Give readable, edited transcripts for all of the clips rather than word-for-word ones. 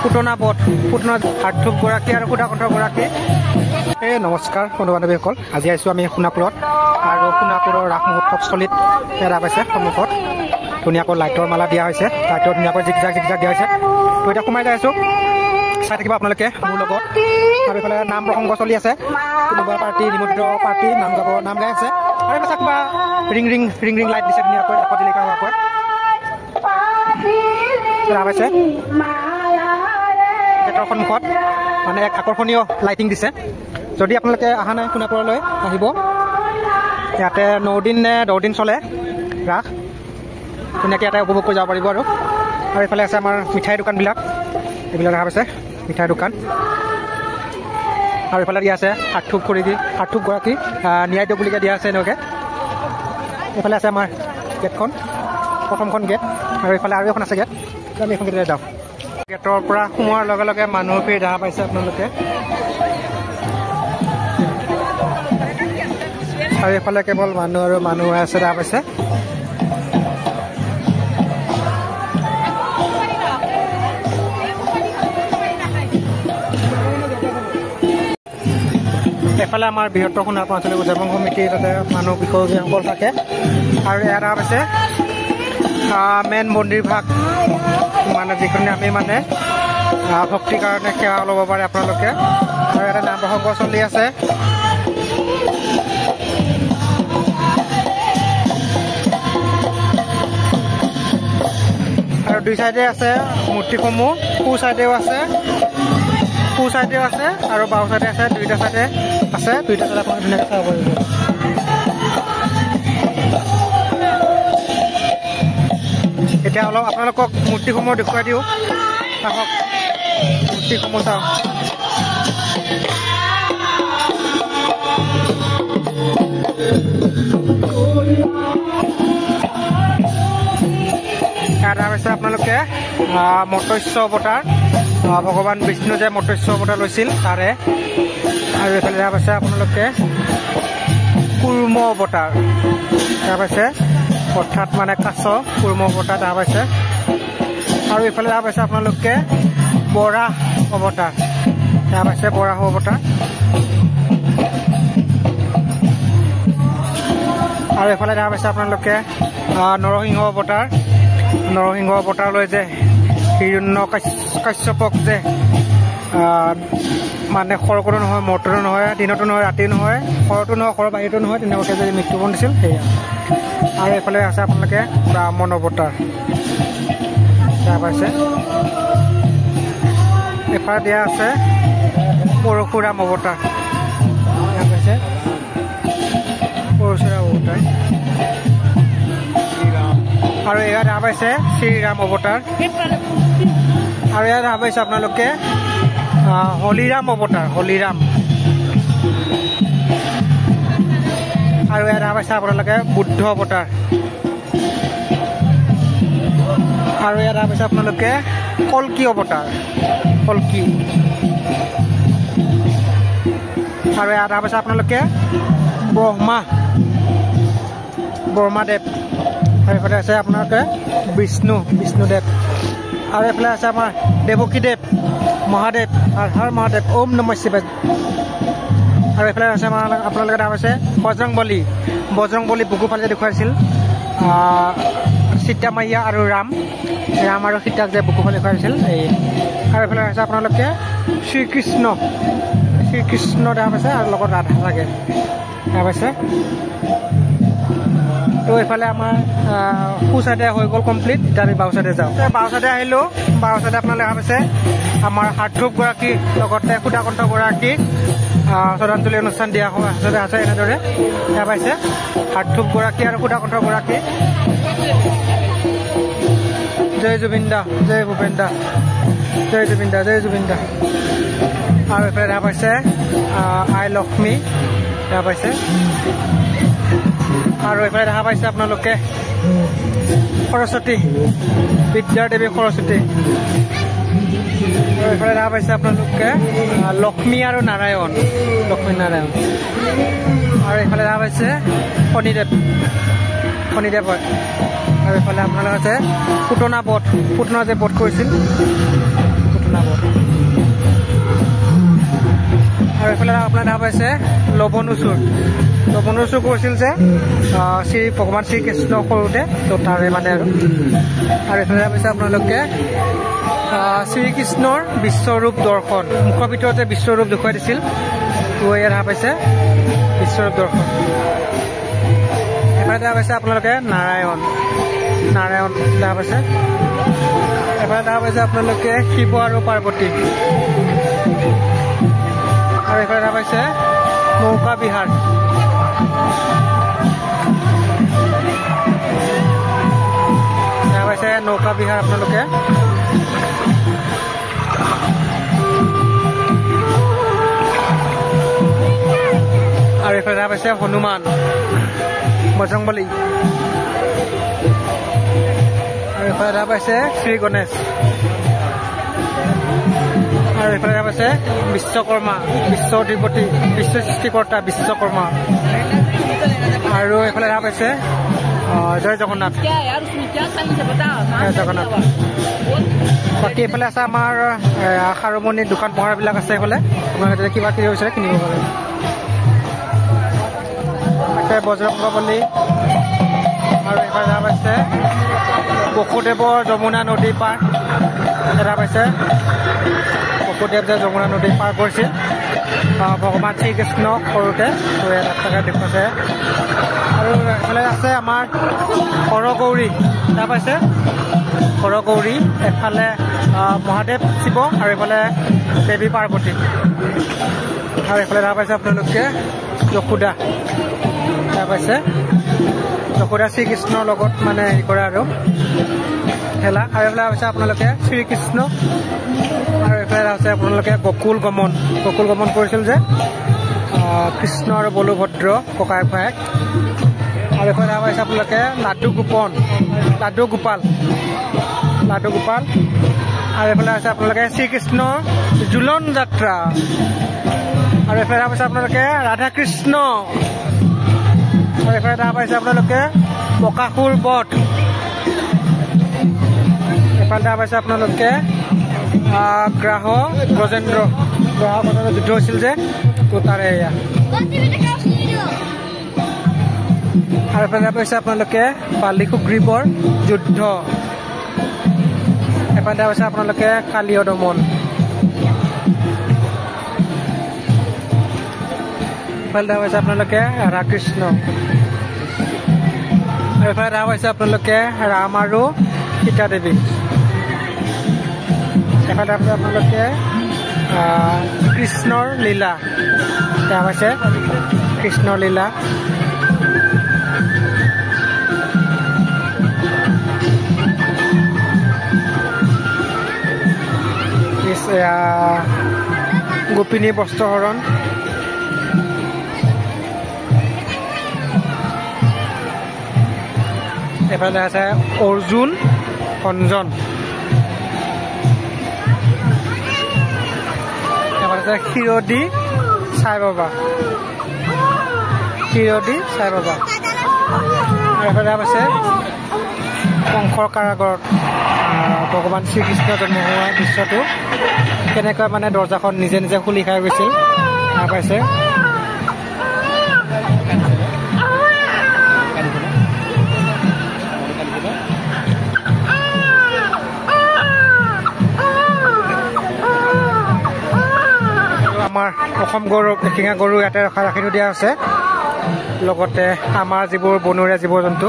পুতনা বধ পুতনা হাৰ্থুপগৰাকী আৰু সুধাকণ্ঠগৰাকী। নমস্কাৰ বন্ধু বান্ধৱীসকল, আজি আহিছোঁ আমি সোণাপুৰত আৰু সোণাপুৰৰ ৰাস মহোৎসৱস্থলীত দেখা পাইছে সন্মুখত ধুনীয়াকৈ লাইটৰ মালা দিয়া হৈছে, লাইটৰ ধুনীয়াকৈ জিকজাক দিয়া হৈছে। তো এতিয়া সোমাই যাই আছোঁ, চাই থাকিব আপোনালোকে মোৰ লগত। আৰু এইফালে নাম প্ৰসংগ চলি আছে, কোনোবা পাৰ্টি নিমন্ত্ৰিত পাৰ্টি নাম গাই আছে। আৰু এটা কিবা ৰিং লাইট দিছে ধুনীয়াকৈ জিলিকা হোৱাকৈ দেখা পাইছে। গেটৰ সন্মুখত মানে এক আকৰ্ষণীয় লাইটিং দিছে। যদি আপোনালোকে অহা নাই সোণাপুৰলৈ আহিব, ইয়াতে 9 দিন নে 10 দিন চলে ৰাস, ধুনীয়াকৈ ইয়াতে উপভোগ কৰি যাব পাৰিব। আৰু এইফালে আছে আমাৰ মিঠাই দোকানবিলাক, এইবিলাক দেখা পাইছে মিঠাই দোকান। আৰু এইফালে দিয়া আছে হাৰ্থুপগৰাকী ন্যায় দিয়ক বুলিকৈ দিয়া আছে এনেকৈ। এইফালে আছে আমাৰ গেটখন, প্ৰথমখন গেট, আৰু এইফালে আৰু এখন আছে গেট। আমি এখন গেটলৈ যাওঁ। গেটৰ পৰা সোমোৱাৰ লগে লগে মানুহৰ ভিৰ দেখা পাইছে আপোনালোকে। আৰু এইফালে কেৱল মানুহ আৰু মানুহ আছে দেখা পাইছে। এফালে আমাৰ বৃহত্তৰ সোণাপুৰ আঞ্চলিক উদযাপন সমিতি, তাতে মানুহ বিষয়সকল থাকে। আৰু ইয়াত দেখা পাইছে মেইন মন্দিৰ ভাগ, মানে যিখিনি আমি মানে ভক্তিৰ কাৰণে সেৱা ল'ব পাৰে আপোনালোকে। আৰু ইয়াতে নাম প্ৰসংগ চলি আছে। আৰু দুই চাইডে আছে মূৰ্তিসমূহ, সোঁ চাইডেও আছে আৰু বাওঁ চাইডে আছে, দুইটা চাইডে আপোনালোকে ধুনীয়াকৈ চাব পাৰিব। এতিয়া অলপ আপোনালোকক মূৰ্তিসমূহ দেখুৱাই দিওঁ, আহক মূৰ্তিসমূহ চাওঁ। ইয়াত হৈছে আপোনালোকে মৎস্য অৱতাৰ, ভগৱান বিষ্ণু যে মৎস্য অৱতাৰ লৈছিল তাৰে। আৰু এইফালে দেখা পাইছে আপোনালোকে কুৰ্ম অৱতাৰ দেখা পাইছে, অৰ্থাৎ মানে কাছ কুৰ্ম অৱতাৰ দেখা পাইছে। আৰু এইফালে দেখা পাইছে আপোনালোকে বৰাহ অৱতাৰ দেখা পাইছে, বৰাহ অৱতাৰ। আৰু এইফালে দেখা পাইছে আপোনালোকে নৰসিংহ অৱতাৰলৈ যে হিৰণ্য কাশ্যপক যে মানে খৰকতো নহয়, মৰ্ততো নহয়, দিনতো নহয়, ৰাতি নহয়, খৰতো নহয়, খৰৰ বাহিৰতো নহয়, তেনেকুৱাকৈ যে মৃত্যুবৰণ দিছিল সেয়া। আৰু এইফালে আছে আপোনালোকে ব্ৰাহ্মণ অৱতাৰ দেখা পাইছে। এইফালে দিয়া আছে পৰশুৰাম অৱতাৰ দেখা পাইছে, পৰশুৰাম অৱতাৰ। আৰু এয়া দেখা পাইছে শ্ৰীৰাম অৱতাৰ। আৰু ইয়াত দেখা পাইছে আপোনালোকে হলিৰাম অৱতাৰ, হলিৰাম। আৰু ইয়াত দেখা পাইছে আপোনালোকে বুদ্ধ অৱতাৰ। আৰু ইয়াত দেখা পাইছে আপোনালোকে কল্কি অৱতাৰ, কল্কি। আৰু ইয়াত দেখা পাইছে আপোনালোকে ব্ৰহ্মাদেৱ। আৰু এইফালে আছে আপোনালোকে বিষ্ণুদেৱ। আৰু এইফালে আছে আমাৰ দেৱকীদেৱ, মহাদেৱ, হৰ মহাদেৱ, ওম নমঃ শিৱায়। আৰু এইফালে আছে আপোনালোকে দেখা পাইছে বজৰংবলী বুকু ফালি দেখুৱাইছিল সীতা মাইয়া আৰু ৰাম আৰু সীতাক যে বুকু ফালি দেখুৱাইছিল এই। আৰু এইফালে আছে আপোনালোকে শ্ৰীকৃষ্ণ দেখা পাইছে, আৰু লগত ৰাধা থাকে দেখা পাইছে। তো এইফালে আমাৰ সোঁ চাইডে হৈ গ'ল কমপ্লিট। এতিয়া আমি বাওঁ চাইডে যাওঁ। বাওঁ চাইডে আহিলোঁ, বাওঁ চাইডে আপোনালোকে দেখা পাইছে আমাৰ হাৰ্থুপগৰাকী লগতে সুধাকণ্ঠগৰাকী শ্ৰদ্ধাঞ্জলি অনুষ্ঠান দিয়া আছে এনেদৰে দেখা পাইছে। হাৰ্থুপগৰাকী আৰু সুধাকণ্ঠগৰাকী। জয় জুবিন দা, জয় ভূপেন দা, জয় জুবিন দা, জয় জুবিন দা। আৰু এইফালে দেখা পাইছে আই লক্ষ্মী দেখা পাইছে। আৰু এইফালে দেখা পাইছে আপোনালোকে সৰস্বতী, বিদ্যাদেৱী সৰস্বতী। আৰু এইফালে দেখা পাইছে আপোনালোকে লক্ষ্মী আৰু নাৰায়ণ, লক্ষ্মী নাৰায়ণ। আৰু এইফালে দেখা পাইছে শনিদেৱ হয়। আৰু এইফালে আপোনালোকে আছে পুতনা যে বধ কৰিছিল, পুতনা বধ। এইফালে আপোনাৰ দেখা পাইছে লৱণুচুৰ কৰিছিল যে শ্ৰী ভগৱান শ্ৰীকৃষ্ণ সৰুতে, তো তাৰে মানে আৰু এইফালে দেখা পাইছে আপোনালোকে শ্ৰীকৃষ্ণৰ বিশ্বৰূপ দৰ্শন, মুখৰ ভিতৰতে বিশ্বৰূপ দেখুৱাই দিছিল, তো ইয়াত দেখা পাইছে বিশ্বৰূপ দৰ্শন। এফালে দেখা পাইছে আপোনালোকে নাৰায়ণ দেখা পাইছে। এফালে দেখা পাইছে আপোনালোকে শিৱ আৰু পাৰ্বতী, আৰু এফালে দেখা পাইছে নৌকা বিহাৰ। দেখা পাইছে নৌকা বিহাৰ আপোনালোকে। আৰু এইফালে দেখা পাইছে হনুমান বজৰংবলী, আৰু এইফালে দেখা পাইছে শ্ৰী গণেশ, আৰু এইফালে দেখা পাইছে বিশ্বকৰ্মা, বিশ্ব অধিপতি, বিশ্ব সৃষ্টিকৰ্তা বিশ্বকৰ্মা, আৰু এইফালে দেখা পাইছে জয় জগন্নাথ। বাকী এইফালে আছে আমাৰ সাৰমণিৰ দোকান পোহাৰবিলাক আছে, এইফালে আপোনালোকে কিবা কিবি বিচাৰে কিনিব পাৰে। বজৰংবলী, আৰু এইফালে দেখা পাইছে বসুদেৱৰ যমুনা নদী পাৰ, দেখা পাইছে বসুদেৱ যে যমুনা নদী পাৰ কৰিছিল ভগৱান শ্ৰীকৃষ্ণ সৰুতে, তো তাকে দেখুৱাইছে। আৰু এইফালে আছে আমাৰ হৰগৌৰী, দেখা পাইছে হৰগৌৰী, এফালে মহাদেৱ শিৱ আৰু এইফালে দেৱী পাৰ্বতী, আৰু এইফালে দেখা পাইছে আপোনালোকে যশোদা, দেখা পাইছে যশোদা শ্ৰীকৃষ্ণৰ লগত মানে হেৰি কৰে আৰু খেলা। আৰু এইফালে হৈছে আপোনালোকে শ্ৰীকৃষ্ণ, আৰু এইফালে আছে আপোনালোকে গকুল গমন কৰিছিল যে কৃষ্ণ আৰু বলভদ্ৰ ককায়েক ভায়েক। আৰু এইফালে দেখা পাইছে আপোনালোকে লাড্ডু গোপাল, আৰু এইফালে আছে আপোনালোকে শ্ৰীকৃষ্ণৰ জোলন যাত্ৰা, আৰু এইফালে দেখা পাইছে আপোনালোকে ৰাধা কৃষ্ণ, আৰু এইফালে দেখা পাইছে আপোনালোকে বকাসুৰ বধ, এইফালে দেখা পাইছে আপোনালোকে গ্ৰাহ গজেন্দ্ৰ যুদ্ধ হৈছিল যে, তো তাৰে এয়া। আৰু এইফালে দেখা পাইছে আপোনালোকে বালি সুগ্ৰীৱৰ যুদ্ধ, এইফালে দেখা পাইছে আপোনালোকে কালীয় দমন, এইফালে দেখা পাইছে আপোনালোকে ৰাধাকৃষ্ণ, আৰু এইফালে দেখা পাইছে আপোনালোকে ৰাম আৰু সীতা দেৱী, এইফালে দেখা পাইছে আপোনালোকে কৃষ্ণৰ লীলা, দেখা পাইছে কৃষ্ণৰ লীলা। গোপিনী বস্ত্ৰহৰণ, এফালে আছে অৰ্জুন অঞ্জন, এফালে আছে ক্ষীৰদী চাই বাবা, আৰু এফালে আছে কংসৰ কাৰাগাৰত ভগৱান শ্ৰীকৃষ্ণ জন্ম হোৱা দৃশ্যটো, কেনেকৈ মানে দৰ্জাখন নিজে নিজে খুলি খাই গৈছিল, দেখা পাইছে। আমাৰ অসম গৌৰৱ এশিঙা গৰু ইয়াতে ৰাখি থৈ দিয়া আছে, লগতে আমাৰ যিবোৰ বনৰীয়া জীৱ জন্তু,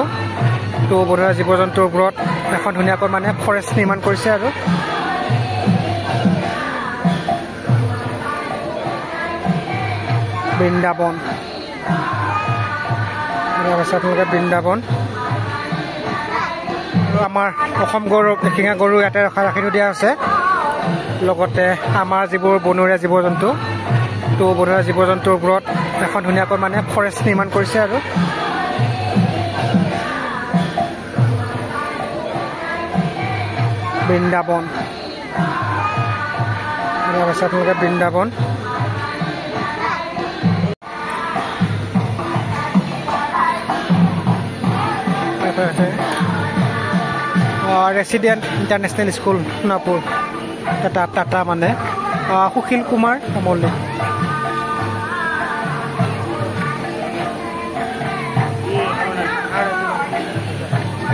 তো বনৰীয়া জীৱ জন্তুৰ ওপৰত এখন ধুনীয়াকৈ মানে ফৰেষ্ট নিৰ্মাণ কৰিছে। আৰু বৃন্দাবন, আপোনালোকে বৃন্দাবন, আৰু আমাৰ অসম গৌৰৱ এশিঙা গৰু ইয়াতে ৰাখি থৈ দিয়া আছে, লগতে আমাৰ যিবোৰ বনৰীয়া জীৱ জন্তু, তো বনৰীয়া জীৱ জন্তুৰ ওপৰত এখন ধুনীয়াকৈ মানে ফৰেষ্ট নিৰ্মাণ কৰিছে। আৰু বৃন্দাবন, আপোনালোকে Vrindavan, resident international school Sonapur, এটা টাটা মানে সুশীল কুমাৰ মল্লিক।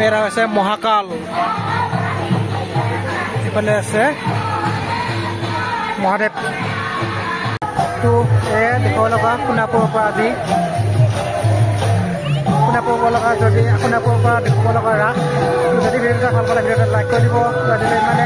এয়া হৈছে মহাকাল, এইফালে আছে মহাদেৱ। তো এয়া দেখিব লগা সোণাপুৰৰ পৰা আজি সোণাপুৰৰ পৰা দেখিব লগা ৰাস। যদি ভিডিঅ'টো ভাল পালে ভিডিঅ'টো লাইক কৰি দিব, যদি মানে